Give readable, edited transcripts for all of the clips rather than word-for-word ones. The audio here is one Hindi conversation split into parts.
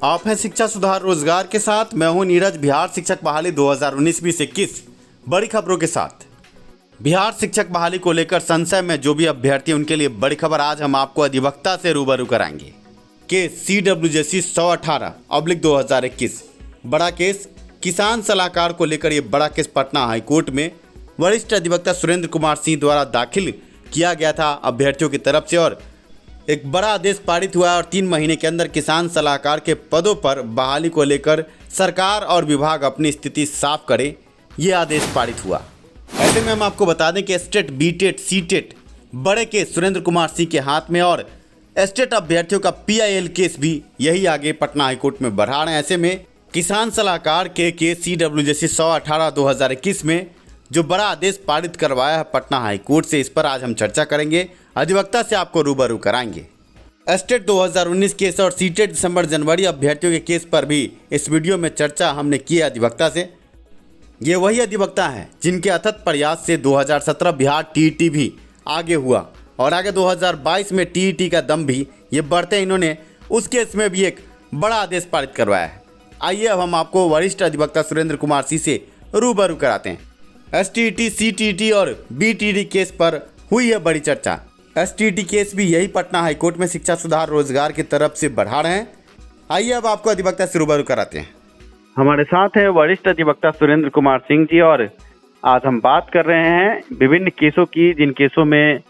आप हैं शिक्षा सुधार रोजगार के साथ। मैं हूं नीरज। बिहार शिक्षक बहाली 2019-2021 बड़ी खबरों के साथ। बिहार शिक्षक बहाली को लेकर संशय में जो भी अभ्यर्थी उनके लिए बड़ी खबर आज हम आपको अधिवक्ता से रूबरू कराएंगे। केस CWJC 118/2021 बड़ा केस। किसान सलाहकार को लेकर यह बड़ा केस पटना हाईकोर्ट में वरिष्ठ अधिवक्ता सुरेंद्र कुमार सिंह द्वारा दाखिल किया गया था अभ्यर्थियों की तरफ से, और एक बड़ा आदेश पारित हुआ और 3 महीने के अंदर किसान सलाहकार के पदों पर बहाली को लेकर सरकार और विभाग अपनी स्थिति साफ करे, ये आदेश पारित हुआ। ऐसे में हम आपको बता दें कि स्टेट, बीटेट, सीटेट बड़े केस सुरेंद्र कुमार सिंह के हाथ में, और स्टेट अभ्यर्थियों का PIL केस भी यही आगे पटना हाईकोर्ट में बढ़ा रहे हैं। ऐसे में किसान सलाहकार के केस CWJC 118/2021 में जो बड़ा आदेश पारित करवाया है पटना हाईकोर्ट से, इस पर आज हम चर्चा करेंगे, अधिवक्ता से आपको रूबरू कराएंगे। स्टेट 2019 केस और सीटेट दिसंबर-जनवरी अभ्यर्थियों के केस पर भी इस वीडियो में चर्चा हमने की है अधिवक्ता से। ये वही अधिवक्ता हैं जिनके अथक प्रयास से 2017 बिहार TET भी आगे हुआ, और आगे 2022 में TET का दम भी ये बढ़ते इन्होंने उस केस में भी एक बड़ा आदेश पारित करवाया है। आइए अब हम आपको वरिष्ठ अधिवक्ता सुरेंद्र कुमार सिंह से रूबरू कराते हैं। STET, CTET और BTET केस पर हुई है बड़ी चर्चा। STET केस भी यही पटना हाईकोर्ट में शिक्षा सुधार रोजगार की तरफ से बढ़ा रहे हैं। आइए अब आपको अधिवक्ता से रूबरू कराते हैं। हमारे साथ है वरिष्ठ अधिवक्ता सुरेंद्र कुमार सिंह जी, और आज हम बात कर रहे हैं विभिन्न केसों की, जिन केसों में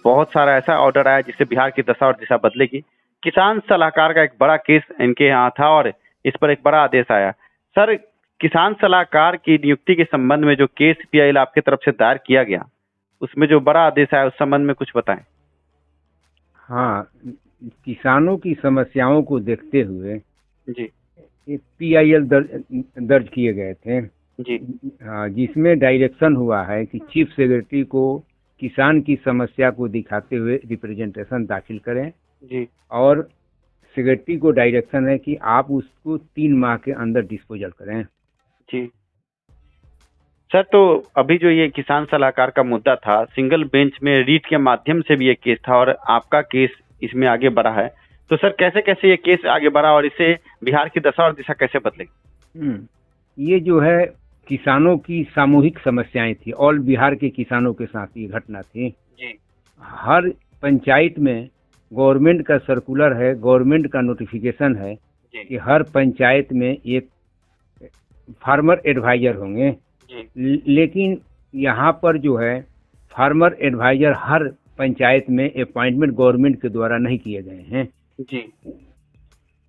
बहुत सारा ऐसा ऑर्डर आया जिससे बिहार की दशा और दिशा बदलेगी। किसान सलाहकार का एक बड़ा केस इनके यहाँ था और इस पर एक बड़ा आदेश आया। सर, किसान सलाहकार की नियुक्ति के संबंध में जो केस PIL आपकी तरफ से दायर किया गया, उसमें जो बड़ा आदेश आया उस संबंध में कुछ बताएं। हाँ, किसानों की समस्याओं को देखते हुए जी एक PIL दर्ज किए गए थे जी। हाँ, जिसमें डायरेक्शन हुआ है कि चीफ सेक्रेटरी को किसान की समस्या को दिखाते हुए रिप्रेजेंटेशन दाखिल करें जी, और सेक्रेटरी को डायरेक्शन है कि आप उसको 3 माह के अंदर डिस्पोजल करें। जी सर, तो अभी जो ये किसान सलाहकार का मुद्दा था, सिंगल बेंच में रीट के माध्यम से भी ये केस था और आपका केस इसमें आगे बढ़ा है, तो सर कैसे कैसे ये केस आगे बढ़ा और इससे बिहार की दशा और दिशा कैसे बदलेगी? ये जो है किसानों की सामूहिक समस्याएं थी, ऑल बिहार के किसानों के साथ ये घटना थी जी। हर पंचायत में गवर्नमेंट का सर्कुलर है, गवर्नमेंट का नोटिफिकेशन है कि हर पंचायत में एक फार्मर एडवाइजर होंगे, लेकिन यहाँ पर जो है फार्मर एडवाइजर हर पंचायत में अपॉइंटमेंट गवर्नमेंट के द्वारा नहीं किए गए हैं जी।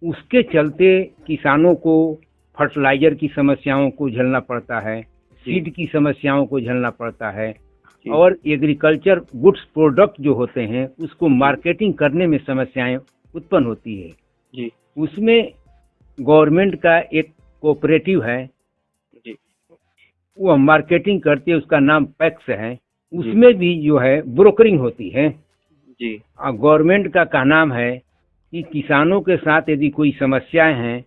उसके चलते किसानों को फर्टिलाइजर की समस्याओं को झेलना पड़ता है, सीड की समस्याओं को झेलना पड़ता है, और एग्रीकल्चर गुड्स प्रोडक्ट जो होते हैं उसको मार्केटिंग करने में समस्याएं उत्पन्न होती है जी। उसमें गवर्नमेंट का एक कोऑपरेटिव है जी, वो मार्केटिंग करती है, उसका नाम पैक्स है, उसमें भी जो है ब्रोकरिंग होती है जी। और गवर्नमेंट का कहना है कि किसानों के साथ यदि कोई समस्याएं हैं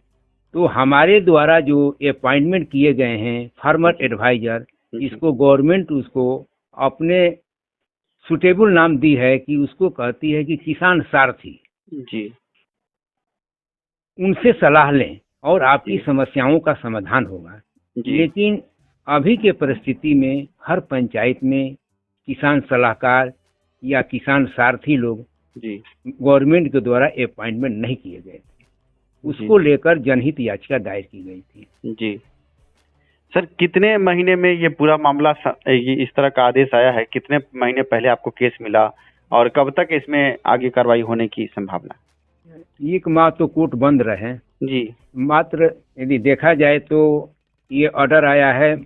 तो हमारे द्वारा जो अपॉइंटमेंट किए गए हैं फार्मर एडवाइजर, इसको गवर्नमेंट उसको अपने सुटेबल नाम दी है कि उसको कहती है कि किसान सारथी जी। उनसे सलाह लें और आपकी समस्याओं का समाधान होगा। लेकिन अभी के परिस्थिति में हर पंचायत में किसान सलाहकार या किसान सारथी लोग गवर्नमेंट के द्वारा अपॉइंटमेंट नहीं किए गए थे, उसको लेकर जनहित याचिका दायर की गई थी। जी सर, कितने महीने में ये पूरा मामला ये इस तरह का आदेश आया है? कितने महीने पहले आपको केस मिला और कब तक इसमें आगे कार्रवाई होने की संभावना? 1 माह तो कोर्ट बंद रहे जी। मात्र यदि देखा जाए तो ये ऑर्डर आया है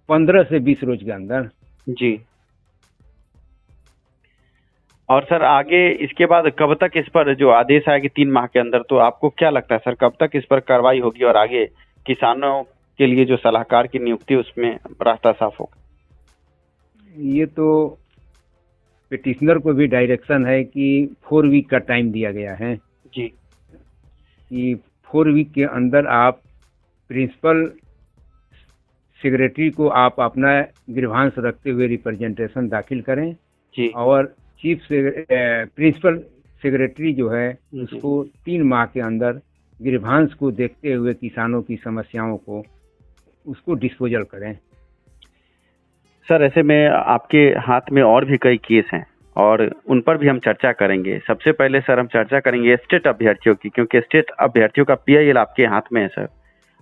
15 से 20 रोज के अंदर। जी। और सर आगे इसके बाद कब तक इस पर जो आदेश आएगी 3 माह के अंदर, तो आपको क्या लगता है सर कब तक इस पर कार्रवाई होगी और आगे किसानों के लिए जो सलाहकार की नियुक्ति उसमें रास्ता साफ होगा? ये तो पिटिशनर को भी डायरेक्शन है कि 4 वीक का टाइम दिया गया है जी, कि 4 वीक के अंदर आप प्रिंसिपल सेक्रेटरी को आप अपना ग्रीवांस रखते हुए रिप्रेजेंटेशन दाखिल करें जी और प्रिंसिपल सेक्रेटरी जो है जी। उसको 3 माह के अंदर ग्रीवांस को देखते हुए किसानों की समस्याओं को उसको डिस्पोजल करें। सर, ऐसे में आपके हाथ में और भी कई केस हैं और उन पर भी हम चर्चा करेंगे। सबसे पहले सर हम चर्चा करेंगे स्टेट अभ्यर्थियों की, क्योंकि स्टेट अभ्यर्थियों का PIL आपके हाथ में है सर,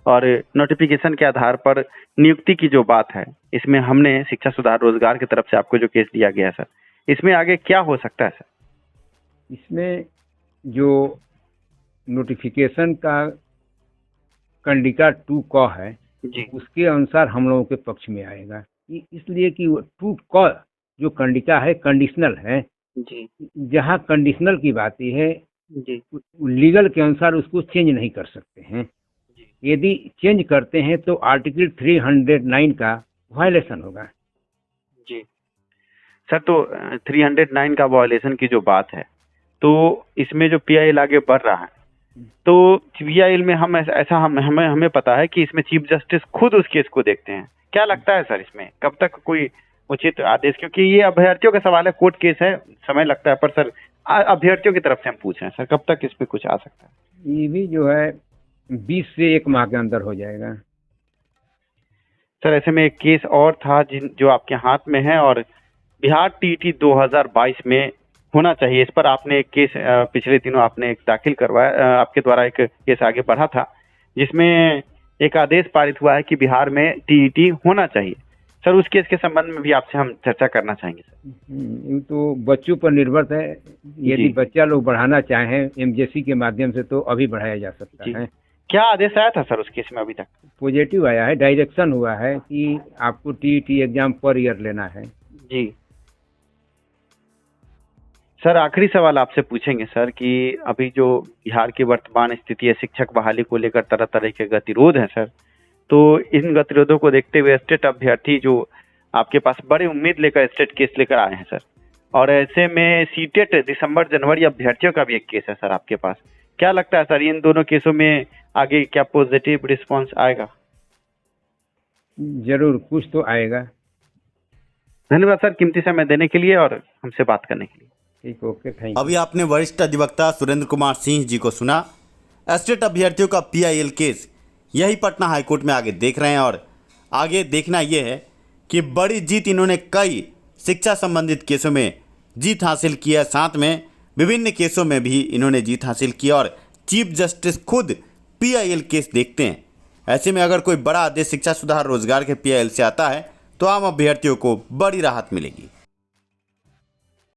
और नोटिफिकेशन के आधार पर नियुक्ति की जो बात है, इसमें हमने शिक्षा सुधार रोजगार की तरफ से आपको जो केस दिया गया है सर, इसमें आगे क्या हो सकता है सर? इसमें जो नोटिफिकेशन का कंडिका 2 क है जी उसके अनुसार हम लोगों के पक्ष में आएगा, इसलिए कि 2 क जो कंडिका है कंडीशनल है। जी जहाँ कंडीशनल की बात है जी लीगल के अनुसार उसको चेंज नहीं कर सकते हैं। यदि चेंज करते हैं तो आर्टिकल 309 का वायलेशन होगा। जी सर, तो 309 का वायलेशन की जो बात है, तो इसमें जो PIL आगे बढ़ रहा है, तो PIL में हम ऐसा हमें पता है कि इसमें चीफ जस्टिस खुद उस केस को देखते हैं। क्या लगता है सर इसमें कब तक कोई उचित आदेश, क्योंकि ये अभ्यर्थियों का सवाल है, कोर्ट केस है, समय लगता है, पर सर अभ्यर्थियों की तरफ से हम पूछ रहे हैं सर, कब तक इस पे कुछ आ सकता है? ये भी जो है 20 से 1 माह के अंदर हो जाएगा। सर, ऐसे में एक केस और था जो आपके हाथ में है और बिहार TET 2022 में होना चाहिए, इस पर आपने एक केस पिछले दिनों आपने एक दाखिल करवाया, आपके द्वारा एक केस आगे बढ़ा था जिसमें एक आदेश पारित हुआ है कि बिहार में TET होना चाहिए। सर, उस केस के संबंध में भी आपसे हम चर्चा करना चाहेंगे सर। ये तो बच्चों पर निर्भर है, यदि बच्चा लोग बढ़ाना चाहें MJC के माध्यम से तो अभी बढ़ाया जा सकता है। क्या आदेश आया था सर उस केस में? अभी तक पॉजिटिव आया है, डायरेक्शन हुआ है कि आपको TET एग्जाम पर ईयर लेना है। जी सर, आखिरी सवाल आपसे पूछेंगे सर कि अभी जो बिहार की वर्तमान स्थिति है, शिक्षक बहाली को लेकर तरह तरह के गतिरोध हैं सर, तो इन गतिरोधों को देखते हुए स्टेट अभ्यर्थी जो आपके पास बड़ी उम्मीद लेकर स्टेट केस लेकर आए हैं सर, और ऐसे में सीटेट दिसंबर जनवरी अभ्यर्थियों का भी एक केस है सर आपके पास। क्या लगता है सर इन दोनों केसों में आगे क्या पॉजिटिव रिस्पॉन्स आएगा? जरूर कुछ तो आएगा। धन्यवाद सर कीमती समय देने के लिए और हमसे बात करने के लिए। ठीक, ओके, थैंक यू। अभी आपने वरिष्ठ अधिवक्ता सुरेंद्र कुमार सिंह जी को सुना। स्टेट अभ्यर्थियों का PIL केस यही पटना हाईकोर्ट में आगे देख रहे हैं और आगे देखना यह है कि बड़ी जीत इन्होंने कई शिक्षा संबंधित केसों में जीत हासिल किया, साथ में विभिन्न केसों में भी इन्होंने जीत हासिल की और चीफ जस्टिस खुद PIL केस देखते हैं। ऐसे में अगर कोई बड़ा आदेश शिक्षा सुधार रोजगार के PIL से आता है तो आम अभ्यर्थियों को बड़ी राहत मिलेगी।